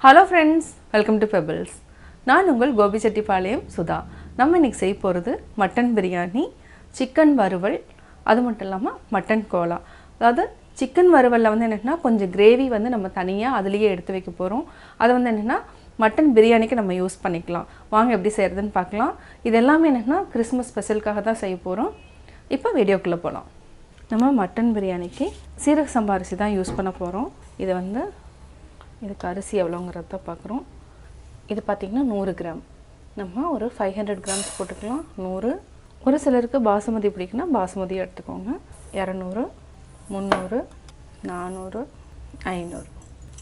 Hello friends, welcome to Pebbles. நான் உங்கள் கோபி சுதா. நம்ம இன்னைக்கு செய்ய போறது மட்டன் பிரியாணி, சிக்கன் வறுவல், அது மட்டும் இல்லாம மட்டன் கோலா. அதாவது சிக்கன் வறுவல்ல வந்து என்னன்னா கொஞ்சம் கிரேவி வந்து நம்ம தனியா அதிலேயே எடுத்து வைக்க போறோம். அது வந்து என்னன்னா மட்டன் பிரியாணிக்கு நம்ம யூஸ் பண்ணிக்கலாம். வாங்க எப்படி செய்யறதுன்னு பார்க்கலாம். இது எல்லாமே என்னன்னா கிறிஸ்மஸ் ஸ்பெஷலுக்காக தான் செய்ய போறோம். இப்போ வீடியோக்குள்ள போலாம். நம்ம மட்டன் பிரியாணிக்கு சீரக சம்பா அரிசி தான் யூஸ் பண்ண போறோம். இது வந்து இதுக்கு அரிசி எவ்வளோங்கிறத பார்க்குறோம். இது பார்த்திங்கன்னா 100 கிராம். நம்ம ஒரு 500 கிராம்ஸ் போட்டுக்கலாம். 100. ஒரு சிலருக்கு பாசுமதி பிடிக்குன்னா பாசுமதி எடுத்துக்கோங்க. 200, 300, 400, 500.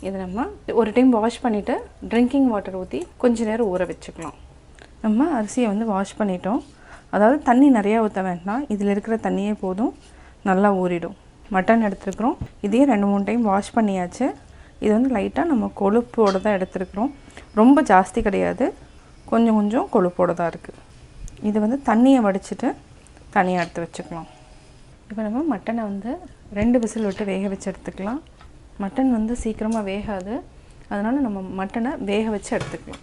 இது நம்ம ஒரு டைம் வாஷ் பண்ணிவிட்டு ட்ரிங்கிங் வாட்டர் ஊற்றி கொஞ்ச நேரம் ஊற வச்சுக்கலாம். நம்ம அரிசியை வந்து வாஷ் பண்ணிட்டோம். அதாவது தண்ணி நிறையா ஊற்ற வேண்டாம். இதில் இருக்கிற தண்ணியே போதும், நல்லா ஊறிடும். மட்டன் எடுத்துருக்குறோம். இதையும் 2-3 டைம் வாஷ் பண்ணியாச்சு. இது வந்து லைட்டாக நம்ம கொழுப்போடு தான் எடுத்துருக்குறோம். ரொம்ப ஜாஸ்தி கிடையாது, கொஞ்சம் கொஞ்சம் கொழுப்போடு தான் இருக்குது. இது வந்து தண்ணியை வடிச்சிட்டு தனியாக எடுத்து வச்சுக்கலாம். இப்போ நம்ம மட்டனை வந்து 2 விசில் விட்டு வேக வச்சு எடுத்துக்கலாம். மட்டன் வந்து சீக்கிரமாக வேகாது, அதனால் நம்ம மட்டனை வேக வச்சு எடுத்துக்கலாம்.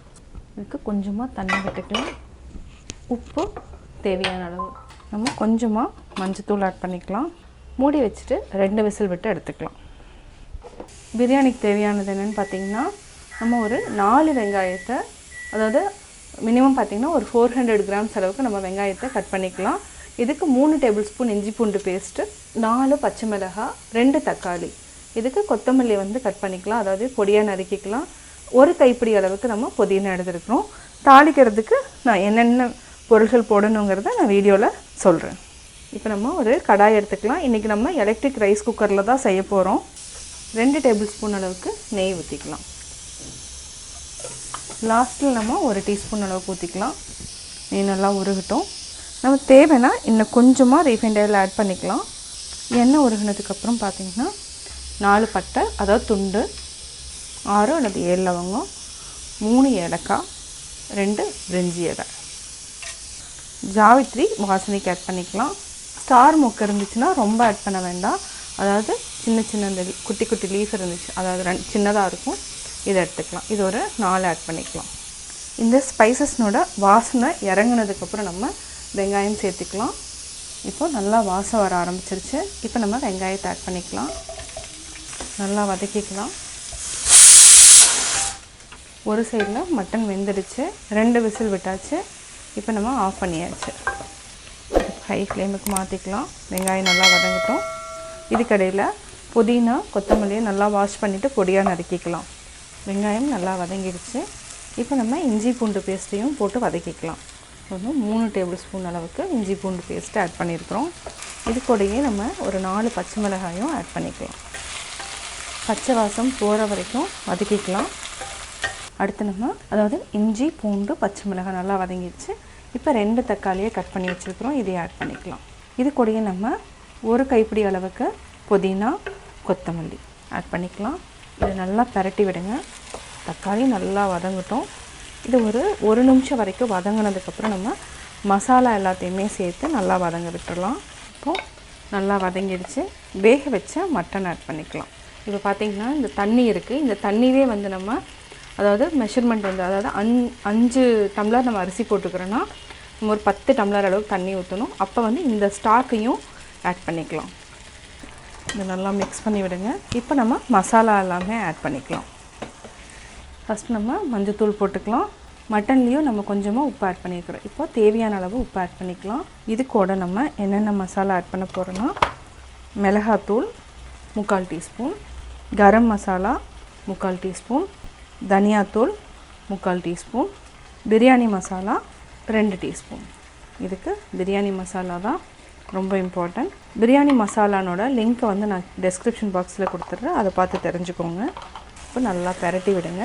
இதுக்கு கொஞ்சமாக தண்ணி விட்டுக்கலாம். உப்பு தேவையான அளவு. நம்ம கொஞ்சமாக மஞ்சத்தூள் ஆட் பண்ணிக்கலாம். மூடி வச்சுட்டு 2 விசில் விட்டு எடுத்துக்கலாம். பிரியாணிக்கு தேவையானது என்னென்னு பார்த்திங்கன்னா நம்ம ஒரு 4 வெங்காயத்தை, அதாவது மினிமம் பார்த்திங்கன்னா ஒரு 400 கிராம்ஸ் அளவுக்கு நம்ம வெங்காயத்தை கட் பண்ணிக்கலாம். இதுக்கு 3 டேபிள் ஸ்பூன் இஞ்சி பூண்டு பேஸ்ட்டு, 4 பச்சை மிளகாய், 2 தக்காளி. இதுக்கு கொத்தமல்லி வந்து கட் பண்ணிக்கலாம், அதாவது பொடியாக நறுக்கிக்கலாம். ஒரு கைப்பிடி அளவுக்கு நம்ம புதினா எடுத்துருக்குறோம். தாளிக்கிறதுக்கு நான் என்னென்ன பொருட்கள் போடணுங்கிறத நான் வீடியோவில் சொல்கிறேன். இப்போ நம்ம ஒரு கடாய் எடுத்துக்கலாம். இன்றைக்கி நம்ம எலக்ட்ரிக் ரைஸ் குக்கரில் தான் செய்ய போகிறோம். 2 டேபிள் ஸ்பூன் அளவுக்கு நெய் ஊற்றிக்கலாம். லாஸ்ட்டில் நம்ம 1 டீஸ்பூன் அளவுக்கு ஊற்றிக்கலாம். நெய் நல்லா உருகட்டும். நம்ம தேவைன்னா இன்னும் கொஞ்சமாக ரீஃபைண்ட் ஆயில் ஆட் பண்ணிக்கலாம். எண்ணெய் உருகினதுக்கப்புறம் பார்த்திங்கன்னா 4 பட்டை, அதாவது துண்டு, 6 அல்லது 7 லவங்கம், 3 ஏலக்காய், 2 பிரிஞ்சி இலை, ஜாவித்ரி வாசனைக்கு ஆட் பண்ணிக்கலாம். ஸ்டார் மொக்கு இருந்துச்சுன்னா ரொம்ப ஆட் பண்ண வேண்டாம். அதாவது சின்ன சின்ன இந்த குட்டி குட்டி லீஃப் இருந்துச்சு, அதாவது சின்னதாக இருக்கும், இதை எடுத்துக்கலாம். இது ஒரு 4 ஆட் பண்ணிக்கலாம். இந்த ஸ்பைசஸ்னோட வாசனை இறங்கினதுக்கப்புறம் நம்ம வெங்காயம் சேர்த்துக்கலாம். இப்போ நல்லா வாசம் வர ஆரம்பிச்சிருச்சு. இப்போ நம்ம வெங்காயத்தை ஆட் பண்ணிக்கலாம். நல்லா வதக்கிக்கலாம். ஒரு சைடில் மட்டன் வெந்துடுச்சு, 2 விசில் விட்டாச்சு. இப்போ நம்ம ஆஃப் பண்ணியாச்சு. ஹை ஃப்ளேமுக்கு மாற்றிக்கலாம். வெங்காயம் நல்லா வதங்கட்டும். இதுக்கடையில் புதினா கொத்தமல்லியை நல்லா வாஷ் பண்ணிவிட்டு பொடியாக நறுக்கிக்கலாம். வெங்காயம் நல்லா வதங்கிடுச்சு. இப்போ நம்ம இஞ்சி பூண்டு பேஸ்ட்டையும் போட்டு வதக்கிக்கலாம். ஒரு 3 டேபிள் ஸ்பூன் அளவுக்கு இஞ்சி பூண்டு பேஸ்ட்டு ஆட் பண்ணியிருக்கிறோம். இது கூடயே நம்ம ஒரு 4 பச்சை மிளகாயும் ஆட் பண்ணிக்கலாம். பச்சை வாசம் போகிற வரைக்கும் வதக்கிக்கலாம். அடுத்து நம்ம அதாவது இஞ்சி பூண்டு பச்சை மிளகாய் நல்லா வதங்கிடுச்சு. இப்போ 2 தக்காளியை கட் பண்ணி வச்சுருக்கிறோம், இதையும் ஆட் பண்ணிக்கலாம். இது கூடயே நம்ம ஒரு கைப்பிடி அளவுக்கு புதினா கொத்தமல்லி ஆட் பண்ணிக்கலாம். இது நல்லா பரட்டி விடுங்க. தக்காளி நல்லா வதங்கட்டும். இது ஒரு நிமிஷம் வரைக்கும் வதங்கினதுக்கப்புறம் நம்ம மசாலா எல்லாத்தையுமே சேர்த்து நல்லா வதங்க விட்டுடலாம். இப்போது நல்லா வதங்கிடுச்சு. வேக வச்ச மட்டன் ஆட் பண்ணிக்கலாம். இப்போ பார்த்திங்கன்னா இந்த தண்ணி இருக்குது. இந்த தண்ணியே வந்து நம்ம அதாவது மெஷர்மெண்ட் வந்து அதாவது 5 டம்ளர் நம்ம அரிசி போட்டுக்கிறோன்னா நம்ம ஒரு 10 டம்ளர் அளவுக்கு தண்ணி ஊற்றணும். அப்போ வந்து இந்த ஸ்டாக்கையும் ஆட் பண்ணிக்கலாம். இதை நல்லா மிக்ஸ் பண்ணி விடுங்க. இப்போ நம்ம மசாலா எல்லாமே ஆட் பண்ணிக்கலாம். ஃபஸ்ட் நம்ம மஞ்சத்தூள் போட்டுக்கலாம். மட்டன்லேயும் நம்ம கொஞ்சமாக உப்பு ஆட் பண்ணியிருக்கிறோம். இப்போ தேவையான அளவு உப்பு ஆட் பண்ணிக்கலாம். இது கூட நம்ம என்னென்ன மசாலா ஆட் பண்ண போகிறோன்னா மிளகாத்தூள் 3/4 டீஸ்பூன், கரம் மசாலா 3/4 டீஸ்பூன், தனியாத்தூள் 3/4 டீஸ்பூன், பிரியாணி மசாலா 2 டீஸ்பூன். இதுக்கு பிரியாணி மசாலா தான் ரொம்ப இம்பார்ட்டன்ட். பிரியாணி மசாலானோட லிங்க்கை வந்து நான் டெஸ்கிரிப்ஷன் பாக்ஸில் கொடுத்துட்றேன், அதை பார்த்து தெரிஞ்சுக்கோங்க. இப்போ நல்லா பரட்டி விடுங்க.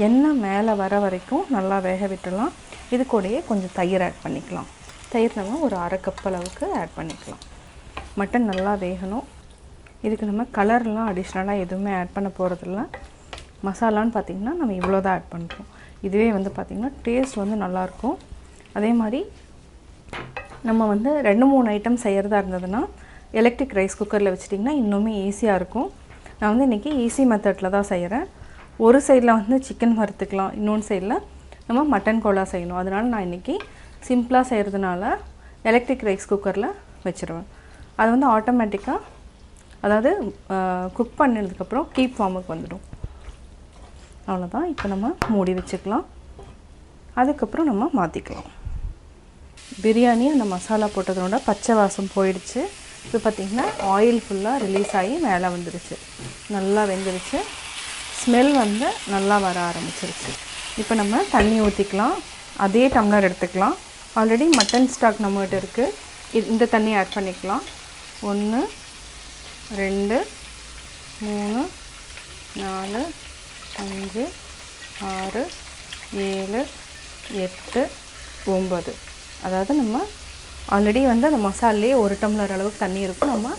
எண்ணெய் மேலே வர வரைக்கும் நல்லா வேக விட்டுடலாம். இது கூடயே கொஞ்சம் தயிர் ஆட் பண்ணிக்கலாம். தயிர் நம்ம ஒரு 1/2 கப் அளவுக்கு ஆட் பண்ணிக்கலாம். மட்டன் நல்லா வேகணும். இதுக்கு நம்ம கலர்லாம் அடிஷ்னலாக எதுவுமே ஆட் பண்ண போகிறதில்ல. மசாலான்னு பார்த்திங்கன்னா நம்ம இவ்வளோ தான் ஆட் பண்ணுறோம். இதுவே வந்து பார்த்திங்கன்னா டேஸ்ட் வந்து நல்லாயிருக்கும். அதே மாதிரி நம்ம வந்து 2-3 ஐட்டம் செய்கிறதா இருந்ததுன்னா எலக்ட்ரிக் ரைஸ் குக்கரில் வச்சிட்டிங்கன்னா இன்னுமே ஈஸியாக இருக்கும். நான் வந்து இன்றைக்கி ஈஸி மெத்தடில் தான் செய்கிறேன். ஒரு சைடில் வந்து சிக்கன் வறுத்துக்கலாம், இன்னொன்று சைடில் நம்ம மட்டன் கோலா செய்யணும். அதனால் நான் இன்றைக்கி சிம்பிளாக செய்கிறதுனால எலக்ட்ரிக் ரைஸ் குக்கரில் வச்சுருவேன். அது வந்து ஆட்டோமேட்டிக்காக அதாவது குக் பண்ணதுக்கப்புறம் கீப் ஃபார்முக்கு வந்துடும். அவ்வளோதான். இப்போ நம்ம மூடி வச்சுக்கலாம். அதுக்கப்புறம் நம்ம மாற்றிக்கலாம். பிரியாணி அந்த மசாலா போட்டதோட பச்சை வாசம் போயிடுச்சு. இப்போ பார்த்திங்கன்னா ஆயில் ஃபுல்லாக ரிலீஸ் ஆகி மேலே வந்துடுச்சு, நல்லா வெந்துடுச்சு. ஸ்மெல் வந்து நல்லா வர ஆரம்பிச்சிருச்சு. இப்போ நம்ம தண்ணி ஊற்றிக்கலாம். அதே டம்ளர் எடுத்துக்கலாம். ஆல்ரெடி மட்டன் ஸ்டாக் நம்மகிட்ட இருக்குது. இந்த தண்ணி ஆட் பண்ணிக்கலாம். 1 2 3 4 5 6 7 8 9. அதாவது நம்ம ஆல்ரெடி வந்து அந்த மசாலே 1 டம்ளர் அளவுக்கு தண்ணி இருக்கும். நம்ம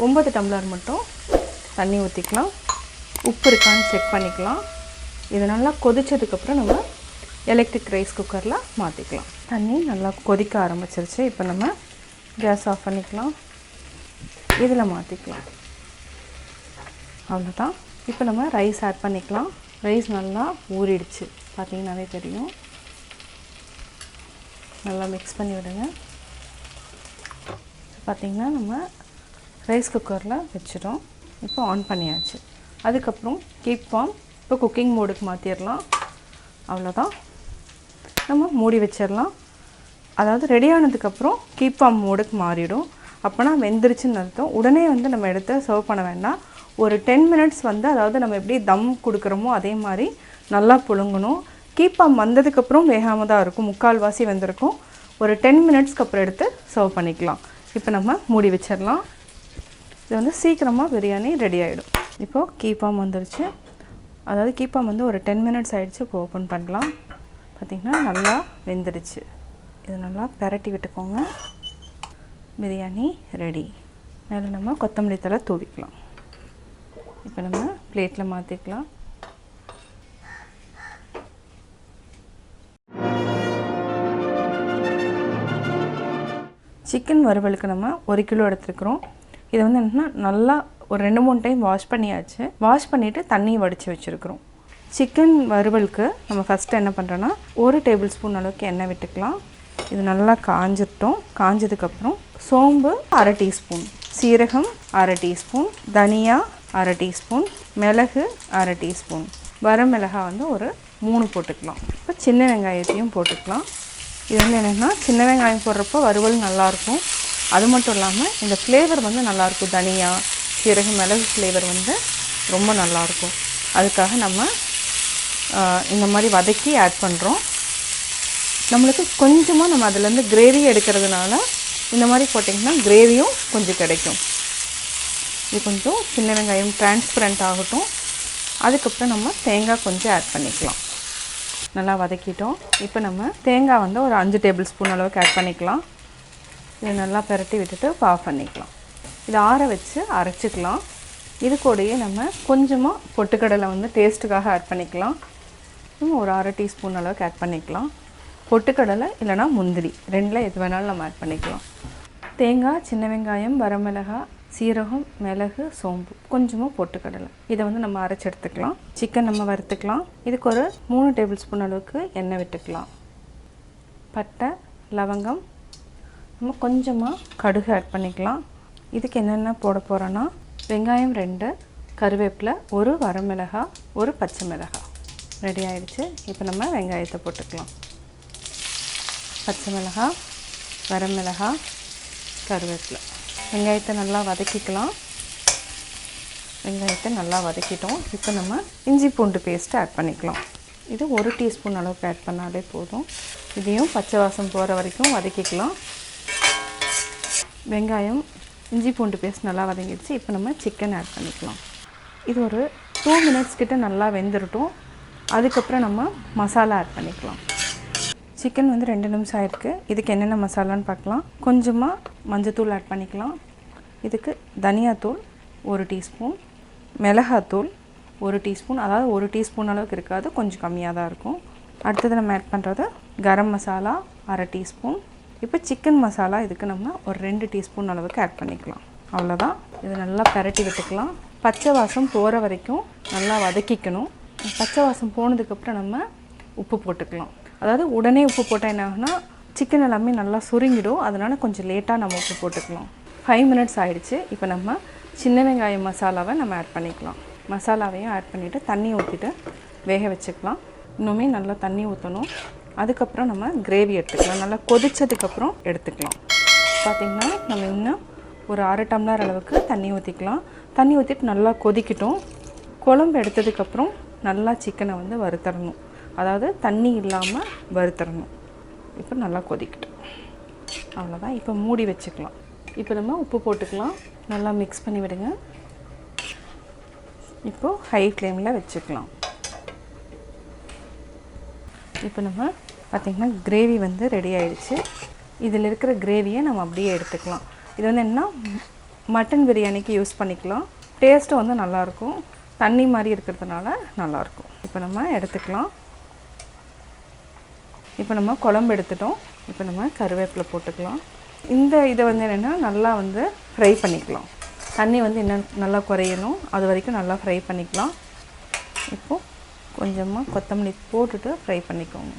9 டம்ளர் மட்டும் தண்ணி ஊற்றிக்கலாம். உப்பு இருக்கான்னு செக் பண்ணிக்கலாம். இது நல்லா கொதித்ததுக்கப்புறம் நம்ம எலக்ட்ரிக் ரைஸ் குக்கரில் மாற்றிக்கலாம். தண்ணி நல்லா கொதிக்க ஆரம்பிச்சிருச்சு. இப்போ நம்ம கேஸ் ஆஃப் பண்ணிக்கலாம். இதில் மாற்றிக்கலாம். அவ்வளோதான். இப்போ நம்ம ரைஸ் ஆட் பண்ணிக்கலாம். ரைஸ் நல்லா ஊறிடுச்சு, பார்த்தீங்கன்னாவே தெரியும். நல்லா மிக்ஸ் பண்ணி விடுங்க. பார்த்திங்கன்னா நம்ம ரைஸ் குக்கரில் வச்சிட்டோம். இப்போ ஆன் பண்ணியாச்சு. அதுக்கப்புறம் கீப் ஃபார்ம் இப்போ குக்கிங் மோடுக்கு மாற்றிடலாம். அவ்வளோதான். நம்ம மூடி வச்சிடலாம். அதாவது ரெடி ஆனதுக்கப்புறம் கீப் ஃபார்ம் மோடுக்கு மாறிடும். அப்போனா வெந்துருச்சுன்னு அர்த்தம். உடனே வந்து நம்ம எடுத்து சர்வ் பண்ண வேண்டாம். ஒரு 10 மினிட்ஸ் வந்து அதாவது நம்ம எப்படி தம் கொடுக்குறோமோ அதே மாதிரி நல்லா புழுங்கணும். கீப் ஃபார்ம் வந்ததுக்கப்புறம் வேகாமல் தான் இருக்கும், முக்கால்வாசி வெந்திருக்கும். ஒரு 10 மினிட்ஸ்க்கு அப்புறம் எடுத்து சர்வ் பண்ணிக்கலாம். இப்போ நம்ம மூடி வச்சிடலாம். இது வந்து சீக்கிரமாக பிரியாணி ரெடி ஆகிடும். இப்போது கீப் ஃபார்ம் வந்துருச்சு. அதாவது கீப் ஃபார்ம் வந்து ஒரு 10 மினிட்ஸ் ஆகிடுச்சு. இப்போ ஓப்பன் பண்ணலாம். பார்த்திங்கன்னா நல்லா வெந்துடுச்சு. இது நல்லா பெரட்டி விட்டுக்கோங்க. பிரியாணி ரெடி. மேலே நம்ம கொத்தமல்லி தழை தூவிக்கலாம். இப்போ நம்ம பிளேட்டில் மாற்றிக்கலாம். சிக்கன் வறுவலுக்கு நம்ம 1 கிலோ எடுத்துருக்குறோம். இதை வந்து என்னென்னா நல்லா ஒரு 2-3 டைம் வாஷ் பண்ணியாச்சு. வாஷ் பண்ணிவிட்டு தண்ணி வடித்து வச்சுருக்குறோம். சிக்கன் வறுவலுக்கு நம்ம ஃபஸ்ட்டு என்ன பண்ணுறோன்னா 1 டேபிள் ஸ்பூன் அளவுக்கு எண்ணெய் விட்டுக்கலாம். இது நல்லா காஞ்சிட்டோம். காஞ்சதுக்கப்புறம் சோம்பு 1/2 டீஸ்பூன், சீரகம் 1/2 டீஸ்பூன், தனியா 1/2 டீஸ்பூன், மிளகு 1/2 டீஸ்பூன், வரமிளகாய் வந்து ஒரு 3 போட்டுக்கலாம். இப்போ சின்ன வெங்காயத்தையும் போட்டுக்கலாம். இது வந்து என்னென்னா சின்ன வெங்காயம் போடுறப்போ வறுவல் நல்லாயிருக்கும். அது மட்டும் இல்லாமல் இந்த ஃப்ளேவர் வந்து நல்லாயிருக்கும். தனியா சீரக மிளகு ஃப்ளேவர் வந்து ரொம்ப நல்லாயிருக்கும். அதுக்காக நம்ம இந்த மாதிரி வதக்கி ஆட் பண்ணுறோம். நம்மளுக்கு கொஞ்சமாக நம்ம அதிலேருந்து கிரேவி எடுக்கிறதுனால இந்த மாதிரி போட்டிங்கன்னா கிரேவியும் கொஞ்சம் கிடைக்கும். இது கொஞ்சம் சின்ன வெங்காயம் டிரான்ஸ்பரண்ட் ஆகட்டும். அதுக்கப்புறம் நம்ம தேங்காய் கொஞ்சம் ஆட் பண்ணிக்கலாம். நல்லா வதக்கிட்டோம். இப்போ நம்ம தேங்காய் வந்து ஒரு 5 டேபிள் ஸ்பூன் அளவுக்கு ஆட் பண்ணிக்கலாம். இதை நல்லா பெரட்டி விட்டுட்டு ஆஃப் பண்ணிக்கலாம். இதை ஆற வச்சு அரைச்சிக்கலாம். இது கூடயே நம்ம கொஞ்சமாக பொட்டுக்கடலை வந்து டேஸ்ட்டுக்காக ஆட் பண்ணிக்கலாம். நம்ம ஒரு 1/2 டீஸ்பூன் அளவுக்கு ஆட் பண்ணிக்கலாம். பொட்டுக்கடலை இல்லைனா முந்திரி 2ல் எது வேணாலும் நம்ம ஆட் பண்ணிக்கலாம். தேங்காய், சின்ன வெங்காயம், வரமிளகாய், சீரகம், மிளகு, சோம்பு, கொஞ்சமாக பொட்டுக்கடலை இதை வந்து நம்ம அரைச்சி எடுத்துக்கலாம். சிக்கன் நம்ம வறுத்துக்கலாம். இதுக்கு ஒரு 3 டேபிள் ஸ்பூன் அளவுக்கு எண்ணெய் விட்டுக்கலாம். பட்டை, லவங்கம், நம்ம கொஞ்சமாக கடுகு ஆட் பண்ணிக்கலாம். இதுக்கு என்னென்ன போட போகிறோன்னா வெங்காயம் 2, கருவேப்பிலை, 1 வரமிளகாய், 1 பச்சை மிளகாய். ரெடி ஆகிடுச்சு. இப்போ நம்ம வெங்காயத்தை போட்டுக்கலாம். பச்சை மிளகாய், வரமிளகாய், கருவேப்பிலை, வெங்காயத்தை நல்லா வதக்கிக்கலாம். வெங்காயத்தை நல்லா வதக்கிட்டோம். இப்போ நம்ம இஞ்சி பூண்டு பேஸ்ட்டு ஆட் பண்ணிக்கலாம். இது 1 டீஸ்பூன் அளவுக்கு ஆட் பண்ணாலே போதும். இதையும் பச்சை வாசம் போகிற வரைக்கும் வதக்கிக்கலாம். வெங்காயம், இஞ்சி பூண்டு பேஸ்ட் நல்லா வதங்கிடுச்சு. இப்போ நம்ம சிக்கன் ஆட் பண்ணிக்கலாம். இது ஒரு 2 மினிட்ஸ் கிட்ட நல்லா வெந்துடட்டும். அதுக்கப்புறம் நம்ம மசாலா ஆட் பண்ணிக்கலாம். சிக்கன் வந்து 2 நிமிஷம் ஆகிருக்கு. இதுக்கு என்னென்ன மசாலான்னு பார்க்கலாம். கொஞ்சமாக மஞ்சத்தூள் ஆட் பண்ணிக்கலாம். இதுக்கு தனியாத்தூள் 1 டீஸ்பூன், மிளகாத்தூள் 1 டீஸ்பூன், அதாவது 1 டீஸ்பூன் அளவுக்கு இருக்காது, கொஞ்சம் கம்மியாக தான் இருக்கும். அடுத்தது நம்ம ஆட் பண்ணுறது கரம் மசாலா 1/2 டீஸ்பூன். இப்போ சிக்கன் மசாலா இதுக்கு நம்ம ஒரு 2 டீஸ்பூன் அளவுக்கு ஆட் பண்ணிக்கலாம். அவ்வளோதான். இது நல்லா பெரட்டி விட்டுக்கலாம். பச்சை வாசம் போகிற வரைக்கும் நல்லா வதக்கிக்கணும். பச்சை வாசம் போனதுக்கப்புறம் நம்ம உப்பு போட்டுக்கலாம். அதாவது உடனே உப்பு போட்டால் என்ன ஆகுனா சிக்கன் எல்லாமே நல்லா சுருங்கிடும். அதனால் கொஞ்சம் லேட்டாக நம்ம உப்பு போட்டுக்கலாம். 5 மினிட்ஸ் ஆகிடுச்சு. இப்போ நம்ம சின்ன வெங்காயம் மசாலாவை நம்ம ஆட் பண்ணிக்கலாம். மசாலாவையும் ஆட் பண்ணிவிட்டு தண்ணி ஊற்றிட்டு வேக வச்சுக்கலாம். இன்னுமே நல்லா தண்ணி ஊற்றணும். அதுக்கப்புறம் நம்ம கிரேவி எடுத்துக்கலாம். நல்லா கொதித்ததுக்கப்புறம் எடுத்துக்கலாம். பார்த்திங்கன்னா நம்ம இன்னும் ஒரு 1/2 டம்ளர் அளவுக்கு தண்ணி ஊற்றிக்கலாம். தண்ணி ஊற்றிட்டு நல்லா கொதிக்கட்டும். குழம்பு எடுத்ததுக்கப்புறம் நல்லா சிக்கனை வந்து வறுத்தரணும். அதாவது தண்ணி இல்லாமல் வறுத்தரணும். இப்போ நல்லா கொதிக்கட்டும். அவ்வளோதான். இப்போ மூடி வச்சுக்கலாம். இப்போ நம்ம உப்பு போட்டுக்கலாம். நல்லா மிக்ஸ் பண்ணி விடுங்க. இப்போது ஹை ஃப்ளேமில் வச்சுக்கலாம். இப்போ நம்ம பார்த்திங்கன்னா கிரேவி வந்து ரெடி ஆகிடுச்சு. இதில் இருக்கிற கிரேவியை நம்ம அப்படியே எடுத்துக்கலாம். இது வந்து என்ன மட்டன் பிரியாணிக்கு யூஸ் பண்ணிக்கலாம். டேஸ்ட்டு வந்து நல்லாயிருக்கும். தண்ணி மாதிரி இருக்கிறதுனால நல்லாயிருக்கும். இப்போ நம்ம எடுத்துக்கலாம். இப்போ நம்ம குழம்பு எடுத்துட்டோம். இப்போ நம்ம கருவேப்பிலை போட்டுக்கலாம். இந்த இதை வந்து என்னென்னா நல்லா வந்து ஃப்ரை பண்ணிக்கலாம். தண்ணி வந்து இன்னும் நல்லா குறையணும். அது வரைக்கும் நல்லா ஃப்ரை பண்ணிக்கலாம். இப்போது கொஞ்சமாக கொத்தமல்லி போட்டுட்டு ஃப்ரை பண்ணிக்கோங்க.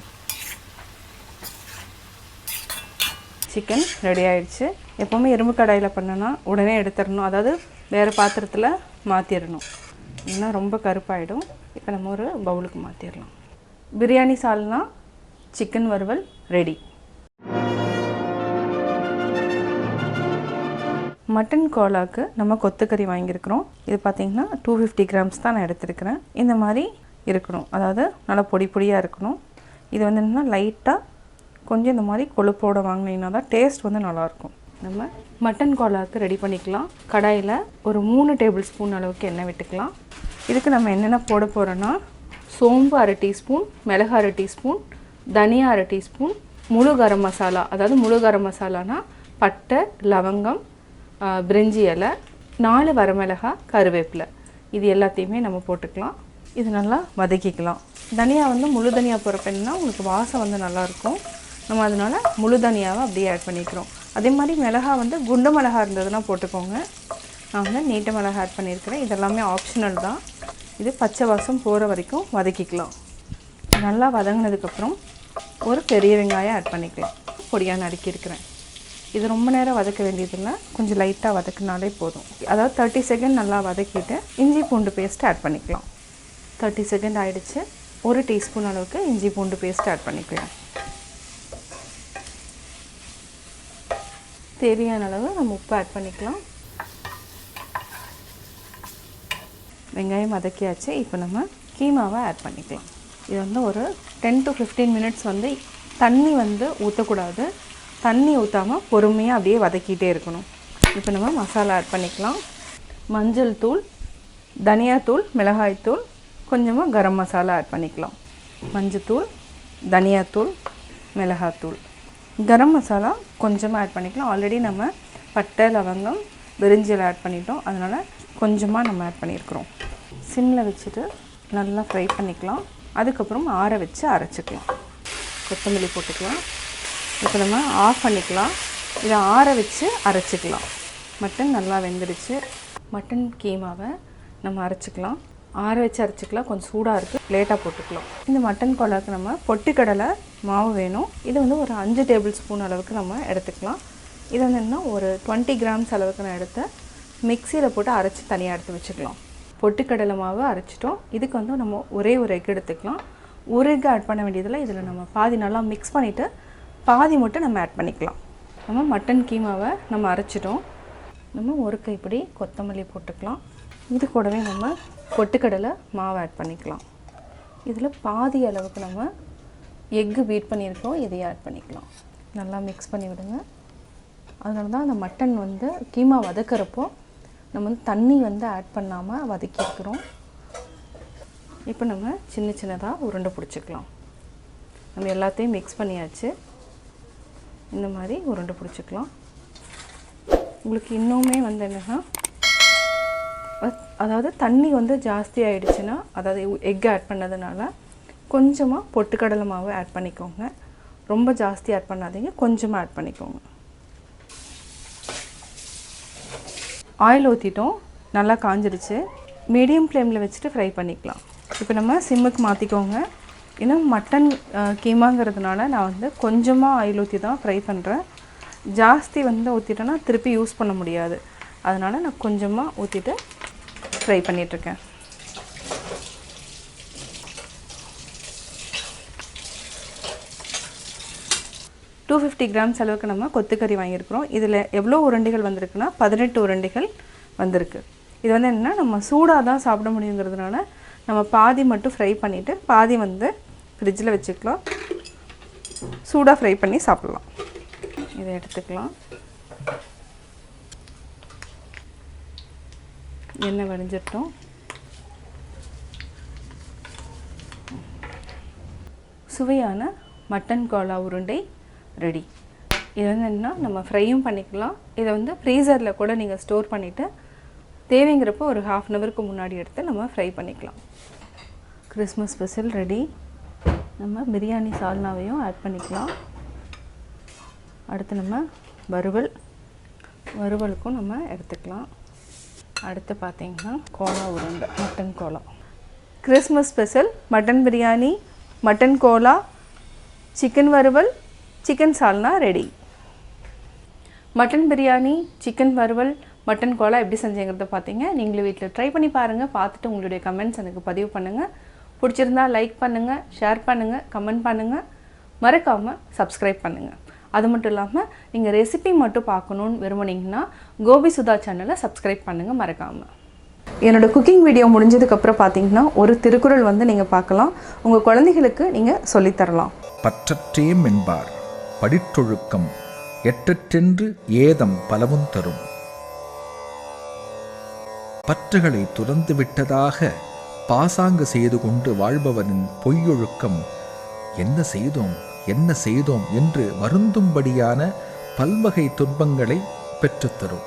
சிக்கன் ரெடி ஆகிடுச்சு. எப்போவுமே இரும்பு கடாயில் பண்ணோன்னா உடனே எடுத்துடணும். அதாவது வேறு பாத்திரத்தில் மாற்றிடணும். இல்லைன்னா ரொம்ப கருப்பாயிடும். இப்போ நம்ம ஒரு பவுலுக்கு மாற்றிடலாம். பிரியாணி சால்னா சிக்கன் வறுவல் ரெடி. மட்டன் கோலாவுக்கு நம்ம கொத்துக்கறி வாங்கியிருக்கிறோம். இது பார்த்திங்கன்னா 250 கிராம்ஸ் தான் நான் எடுத்துருக்கிறேன். இந்த மாதிரி இருக்கணும். அதாவது நல்லா பொடி பொடியாக இருக்கணும். இது வந்து என்னென்னா லைட்டாக கொஞ்சம் இந்த மாதிரி கொழுப்போடு வாங்கினீங்கன்னா தான் டேஸ்ட் வந்து நல்லாயிருக்கும். நம்ம மட்டன் கோலாவுக்கு ரெடி பண்ணிக்கலாம். கடாயில் ஒரு 3 டேபிள் ஸ்பூன் அளவுக்கு எண்ணெய் விட்டுக்கலாம். இதுக்கு நம்ம என்னென்ன போட போகிறோன்னா சோம்பு 1/2 டீஸ்பூன், மிளகு 1/2 டீஸ்பூன், தனியா 1/2 டீஸ்பூன், முழு கரம் மசாலா. அதாவது முழு கரம் மசாலானா பட்டை, லவங்கம், பிரிஞ்சி இலை, 4 வரமிளகாய், கருவேப்பிலை. இது எல்லாத்தையுமே நம்ம போட்டுக்கலாம். இது நல்லா வதக்கிக்கலாம். தனியா வந்து முழு தனியா போடுறப்பன்னா உங்களுக்கு வாசம் வந்து நல்லாயிருக்கும். நம்ம அதனால் முழு தனியாவை அப்படியே ஆட் பண்ணிக்கிறோம். அதே மாதிரி மிளகா வந்து குண்டு மிளகா இருந்ததுன்னா போட்டுக்கோங்க. நான் வந்து நீட்ட மிளகா ஆட் பண்ணியிருக்கிறேன். இதெல்லாமே ஆப்ஷனல் தான். இது பச்சை வாசம் போகிற வரைக்கும் வதக்கிக்கலாம். நல்லா வதங்கினதுக்கப்புறம் ஒரு பெரிய வெங்காயம் ஆட் பண்ணிக்கலாம். பொடியாக நறுக்கியிருக்கிறேன். இது ரொம்ப நேரம் வதக்க வேண்டியதில்லை. கொஞ்சம் லைட்டாக வதக்கினாலே போதும். அதாவது 30 செகண்ட் நல்லா வதக்கிட்டு இஞ்சி பூண்டு பேஸ்ட் ஆட் பண்ணிக்கலாம். 30 செகண்ட் ஆகிடுச்சு. 1 டீஸ்பூன் அளவுக்கு இஞ்சி பூண்டு பேஸ்ட் ஆட் பண்ணிக்கலாம். தேவையான அளவு நம்ம உப்பு ஆட் பண்ணிக்கலாம். வெங்காயம் வதக்கியாச்சு. இப்போ நம்ம கீமாவை ஆட் பண்ணிக்கலாம். இது வந்து ஒரு 10 to 15 மினிட்ஸ் வந்து தண்ணி வந்து ஊற்றக்கூடாது. தண்ணி ஊற்றாமல் பொறுமையாக அப்படியே வதக்கிட்டே இருக்கணும். இப்போ நம்ம மசாலா ஆட் பண்ணிக்கலாம். மஞ்சள் தூள், தனியாத்தூள், மிளகாய்த்தூள், கொஞ்சமாக கரம் மசாலா ஆட் பண்ணிக்கலாம். மஞ்சத்தூள், தனியாத்தூள், மிளகாத்தூள், கரம் மசாலா கொஞ்சமாக ஆட் பண்ணிக்கலாம். ஆல்ரெடி நம்ம பட்டை, லவங்கம், பிரிஞ்சியில் ஆட் பண்ணிட்டோம். அதனால் கொஞ்சமாக நம்ம ஆட் பண்ணியிருக்கிறோம். சிம்மில் வச்சுட்டு நல்லா ஃப்ரை பண்ணிக்கலாம். அதுக்கப்புறம் ஆற வச்சு அரைச்சிக்கலாம். கொத்தமல்லி போட்டுக்கலாம். இப்போ நம்ம ஆஃப் பண்ணிக்கலாம். இதை ஆற வச்சு அரைச்சிக்கலாம். மட்டன் நல்லா வெந்துடுச்சு. மட்டன் கீமாவை நம்ம அரைச்சிக்கலாம். ஆற வச்சு அரைச்சிக்கலாம். கொஞ்சம் சூடாக இருக்குது, லேட்டாக போட்டுக்கலாம். இந்த மட்டன் கோலாவுக்கு நம்ம பொட்டுக்கடலை மாவு வேணும். இது வந்து ஒரு 5 டேபிள் ஸ்பூன் அளவுக்கு நம்ம எடுத்துக்கலாம். இது வந்து என்ன ஒரு 20 கிராம்ஸ் அளவுக்கு நான் எடுத்து மிக்சியில் போட்டு அரைச்சி தனியாக எடுத்து வச்சுக்கலாம். பொட்டுக்கடலை மாவு அரைச்சிட்டோம். இதுக்கு வந்து நம்ம ஒரே ஒரு எக் எடுத்துக்கலாம். ஒரு எக் ஆட் பண்ண வேண்டியதில் இதில் நம்ம பாதி நல்லா மிக்ஸ் பண்ணிவிட்டு பாதி மட்டும் நம்ம ஆட் பண்ணிக்கலாம். நம்ம மட்டன் கீமாவை நம்ம அரைச்சிட்டோம். நம்ம ஒரு கைப்பிடி கொத்தமல்லி போட்டுக்கலாம். இது கூடவே நம்ம பொட்டுக்கடலை மாவு ஆட் பண்ணிக்கலாம். இதில் பாதி அளவுக்கு நம்ம எக்கு பீட் பண்ணியிருக்கோம். இதையும் ஆட் பண்ணிக்கலாம். நல்லா மிக்ஸ் பண்ணி விடுங்க. அதனால தான் அந்த மட்டன் வந்து கீமா வதக்கிறப்போ நம்ம வந்து தண்ணி வந்து ஆட் பண்ணாமல் வதக்கியிருக்கிறோம். இப்போ நம்ம சின்ன சின்னதாக உருண்டை பிடிச்சிக்கலாம். நம்ம எல்லாத்தையும் மிக்ஸ் பண்ணியாச்சு. இந்த மாதிரி உருண்டை பிடிச்சிக்கலாம். உங்களுக்கு இன்னுமே வந்து என்னென்னா அதாவது தண்ணி வந்து ஜாஸ்தி ஆகிடுச்சுன்னா, அதாவது எக் ஆட் பண்ணதுனால கொஞ்சமாக பொட்டுக்கடலை மாவு ஆட் பண்ணிக்கோங்க. ரொம்ப ஜாஸ்தி ஆட் பண்ணாதீங்க, கொஞ்சமாக ஆட் பண்ணிக்கோங்க. ஆயில் ஊற்றிட்டோம். நல்லா காஞ்சிடுச்சு. மீடியம் ஃப்ளேமில் வச்சுட்டு ஃப்ரை பண்ணிக்கலாம். இப்போ நம்ம சிம்முக்கு மாற்றிக்கோங்க. இன்னும் மட்டன் கீமாங்கிறதுனால நான் வந்து கொஞ்சமாக ஆயில் ஊற்றி தான் ஃப்ரை பண்ணுறேன். ஜாஸ்தி வந்து ஊற்றிட்டேன்னா திருப்பி யூஸ் பண்ண முடியாது. அதனால் நான் கொஞ்சமாக ஊற்றிட்டு ஃப்ரை பண்ணிகிட்ருக்கேன். $250 கிராம்ஸ் அளவுக்கு நம்ம கொத்துக்கறி வாங்கியிருக்கிறோம். இதில் எவ்வளோ உருண்டைகள் வந்திருக்குன்னா 18 உருண்டைகள் வந்திருக்கு. இது வந்து என்னென்னா நம்ம சூடாக தான் சாப்பிட முடியுங்கிறதுனால நம்ம பாதி மட்டும் ஃப்ரை பண்ணிவிட்டு பாதி வந்து ஃப்ரிட்ஜில் வச்சுக்கலாம். சூடாக ஃப்ரை பண்ணி சாப்பிட்லாம். இதை எடுத்துக்கலாம். எண்ணெய் வடிஞ்சிட்டோம். சுவையான மட்டன் கோலா உருண்டை ரெடி. இது வந்து என்னென்னா நம்ம ஃப்ரையும் பண்ணிக்கலாம். இதை வந்து ஃப்ரீசரில் கூட நீங்கள் ஸ்டோர் பண்ணிவிட்டு தேவைங்கிறப்போ ஒரு ½ அன் ஹவருக்கு முன்னாடி எடுத்து நம்ம ஃப்ரை பண்ணிக்கலாம். Christmas special ready. நம்ம பிரியாணி சால்னாவையும் ஆட் பண்ணிக்கலாம். அடுத்து நம்ம வறுவலுக்கும் நம்ம எடுத்துக்கலாம். அடுத்து பார்த்திங்கன்னா கோலா உருண்டை, மட்டன் கோலா. Christmas special mutton biryani, mutton கோலா, சிக்கன் வறுவல், சிக்கன் சால்னா ரெடி. மட்டன் பிரியாணி, சிக்கன் வறுவல், மட்டன் கோலா எப்படி செஞ்சேங்கிறத பார்த்தீங்க. நீங்களும் வீட்டில் ட்ரை பண்ணி பாருங்கள். பார்த்துட்டு உங்களுடைய கமெண்ட்ஸ் எனக்கு பதிவு பண்ணுங்கள். பிடிச்சிருந்தா லைக் பண்ணுங்கள், ஷேர் பண்ணுங்கள், கமெண்ட் பண்ணுங்கள். மறக்காமல் சப்ஸ்கிரைப் பண்ணுங்கள். அது மட்டும் இல்லாமல் நீங்கள் ரெசிபி மட்டும் பார்க்கணுன்னு விரும்புனீங்கன்னா கோபி சுதா சேனலை சப்ஸ்கிரைப் பண்ணுங்கள் மறக்காமல். என்னோடய குக்கிங் வீடியோ முடிஞ்சதுக்கப்புறம் பார்த்தீங்கன்னா ஒரு திருக்குறள் வந்து நீங்கள் பார்க்கலாம். உங்கள் குழந்தைகளுக்கு நீங்கள் சொல்லித்தரலாம். பற்றற்றேம் என்பார் படிற்றொழுக்கம் எற்றென்று ஏதம் பலவும் தரும். பற்றுகளை துறந்து விட்டதாக பாசாங்கு செய்து கொண்டு வாழ்பவனின் பொய்யொழுக்கம் என்ன செய்தோம் என்று வருந்தும்படியான பல்வகை துன்பங்களை பெற்றுத்தரும்.